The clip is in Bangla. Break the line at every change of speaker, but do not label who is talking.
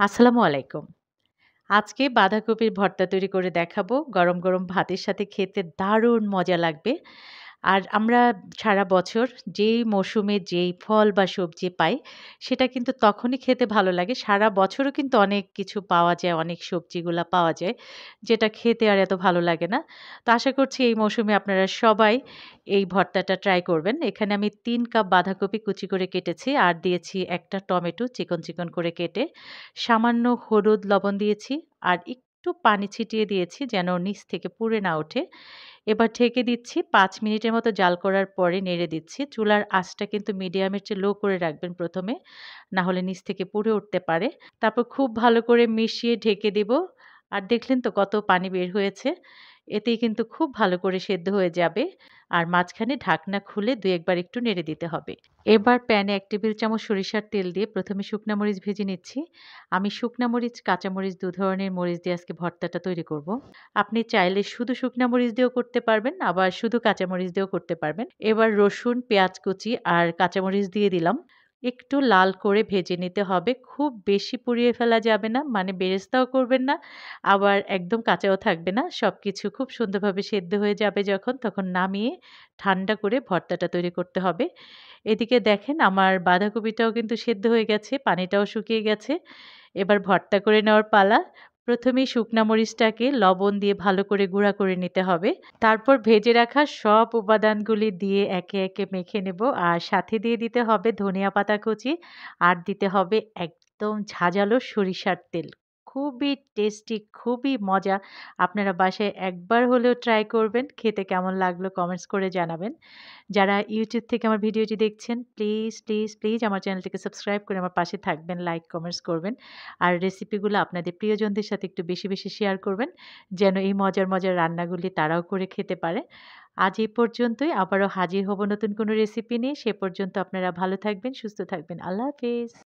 আসসালামু আলাইকুম। আজকে বাঁধাকপির ভর্তা তৈরি করে দেখাবো। গরম, গরম ভাতের সাথে খেতে দারুণ মজা লাগবে। আর আমরা সারা বছর যেই মৌসুমে যেই ফল বা সবজি পাই, সেটা কিন্তু তখনই খেতে ভালো লাগে। সারা বছরও কিন্তু অনেক কিছু পাওয়া যায়, অনেক সবজিগুলা পাওয়া যায়, যেটা খেতে আর এত ভালো লাগে না। তো আশা করছি এই মৌসুমে আপনারা সবাই এই ভর্তাটা ট্রাই করবেন। এখানে আমি ৩ কাপ বাঁধাকপি কুচি করে কেটেছি আর দিয়েছি ১ টা টমেটো চিকন, চিকন করে কেটে। সামান্য হলুদ, লবণ দিয়েছি আর একটু পানি ছিটিয়ে দিয়েছি যেন নিচ থেকে পুড়ে না ওঠে। এবার ঢেকে দিচ্ছি ৫ মিনিটের মতো জাল করার পরে নেড়ে দিচ্ছি। চুলার আঁচটা কিন্তু মিডিয়ামের চেয়ে লো করে রাখবেন ১ম এ। না হলে নিচ থেকে পুড়ে উঠতে পারে। তারপর খুব ভালো করে মিশিয়ে ঢেকে দিব। আর দেখলেন তো কত পানি বের হয়েছে। এতেই কিন্তু খুব ভালো করে সেদ্ধ হয়ে যাবে। আর মাঝখানে ঢাকনা খুলে ২-১ বার একটু নেড়ে দিতে হবে। এবার প্যানে ১ টেবিল চামচ সরিষার তেল দিয়ে ১ম এ শুকনা মরিচ ভেজে নিচ্ছি। আমি শুকনা মরিচ, কাঁচা মরিচ ২ ধরনের মরিচ দিয়ে আজকে ভর্তাটা তৈরি করব। আপনি চাইলে শুধু শুকনা মরিচ দিয়েও করতে পারবেন, আবার শুধু কাঁচা মরিচ দিয়েও করতে পারবেন। এবার রসুন, পেঁয়াজ কুচি আর কাঁচা মরিচ দিয়ে দিলাম। একটু লাল করে ভেজে নিতে হবে। খুব বেশি পুড়িয়ে ফেলা যাবে না, মানে বেরেস্তাও করবেন না, আবার একদম কাঁচাও থাকবে না। সবকিছু খুব সুন্দরভাবে সেদ্ধ হয়ে যাবে যখন, তখন নামিয়ে ঠান্ডা করে ভর্তাটা তৈরি করতে হবে। এদিকে দেখেন আমার বাঁধাকপিটাও কিন্তু সেদ্ধ হয়ে গেছে, পানিটাও শুকিয়ে গেছে। এবার ভর্তা করে নেওয়ার পালা। ১ম এই শুকনা মরিচটাকে লবণ দিয়ে ভালো করে গুঁড়া করে নিতে হবে। তারপর ভেজে রাখা সব উপাদানগুলি দিয়ে একে, একে মেখে নেব। আর সাথে দিয়ে দিতে হবে ধনিয়া পাতা কুচি আর দিতে হবে একদম ঝাঁঝালো সরিষার তেল। খুবই টেস্টি, খুবই মজা। আপনারা বাসায় একবার হলেও ট্রাই করবেন। খেতে কেমন লাগলো কমেন্টস করে জানাবেন। যারা YouTube থেকে আমার ভিডিওটি দেখছেন প্লিজ, প্লিজ, প্লিজ আমার চ্যানেলটিকে সাবস্ক্রাইব করে আমার পাশে থাকবেন, লাইক, কমেন্টস করবেন। আর রেসিপিগুলো আপনাদের প্রিয়জনদের সাথে একটু বেশি, বেশি শেয়ার করবেন। যেন এই মজার, মজার রান্নাগুলি তারাও করে খেতে পারে। আজ এই পর্যন্তই। আবারও হাজির হব নতুন কোনো রেসিপি নিয়ে। সে পর্যন্ত আপনারা ভালো থাকবেন, সুস্থ থাকবেন। আল্লাহ হাফেজ।